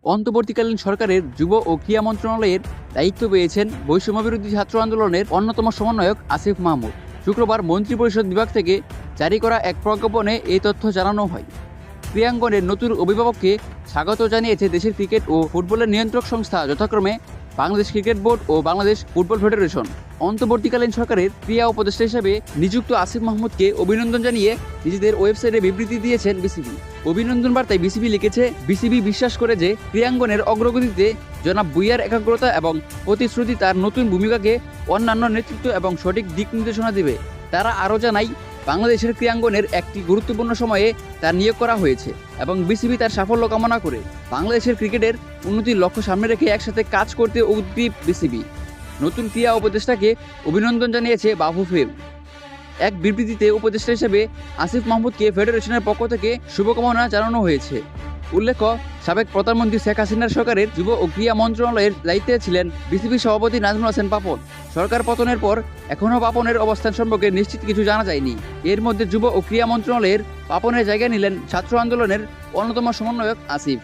অন্তর্বর্তীকালীন সরকারের যুব ও ক্রীড়া মন্ত্রণালয়ের দায়িত্ব পেয়েছেন বৈষম্যবিরোধী ছাত্র আন্দোলনের অন্যতম সমন্বয়ক আসিফ মাহমুদ। শুক্রবার মন্ত্রিপরিষদ বিভাগ থেকে জারি করা এক প্রজ্ঞাপনে এই তথ্য জানানো হয়। ক্রীড়াঙ্গনের নতুন অভিভাবককে স্বাগত জানিয়েছে দেশের ক্রিকেট ও ফুটবলের নিয়ন্ত্রক সংস্থা যথাক্রমে বাংলাদেশ ক্রিকেট বোর্ড ও বাংলাদেশ ফুটবল ফেডারেশন। অন্তর্বর্তীকালীন সরকারের ক্রীড়া উপদেষ্টা হিসেবে নিযুক্ত আসিফ মাহমুদকে অভিনন্দন জানিয়ে নিজেদের ওয়েবসাইটে বিবৃতি দিয়েছেন বিসিবি। অভিনন্দন বার্তায় বিসিবি লিখেছে, বিসিবি বিশ্বাস করে যে ক্রীড়াঙ্গনের অগ্রগতিতে জনাব ভূঁইয়ার একাগ্রতা এবং প্রতিশ্রুতি তার নতুন ভূমিকাকে অন্যান্য নেতৃত্ব এবং সঠিক দিক নির্দেশনা দেবে। তারা আরও জানায়, বাংলাদেশের ক্রীড়াঙ্গনের একটি গুরুত্বপূর্ণ সময়ে তার নিয়োগ করা হয়েছে এবং বিসিবি তার সাফল্য কামনা করে বাংলাদেশের ক্রিকেটের উন্নতির লক্ষ্য সামনে রেখে একসাথে কাজ করতে উদ্গ্রীব বিসিবি। নতুন ক্রীড়া উপদেষ্টাকে অভিনন্দন জানিয়েছে বাফুফে। এক বিবৃতিতে উপদেষ্টা হিসেবে আসিফ মাহমুদকে ফেডারেশনের পক্ষ থেকে শুভকামনা জানানো হয়েছে। উল্লেখ্য, সাবেক প্রধানমন্ত্রী শেখ হাসিনার সরকারের যুব ও ক্রীড়া মন্ত্রণালয়ের দায়িত্বে ছিলেন বিসিবি সভাপতি নাজমুল হাসান পাপন। সরকার পতনের পর এখনও পাপনের অবস্থান সম্পর্কে নিশ্চিত কিছু জানা যায়নি। এর মধ্যে যুব ও ক্রীড়া মন্ত্রণালয়ের পাপনের জায়গা নিলেন ছাত্র আন্দোলনের অন্যতম সমন্বয়ক আসিফ।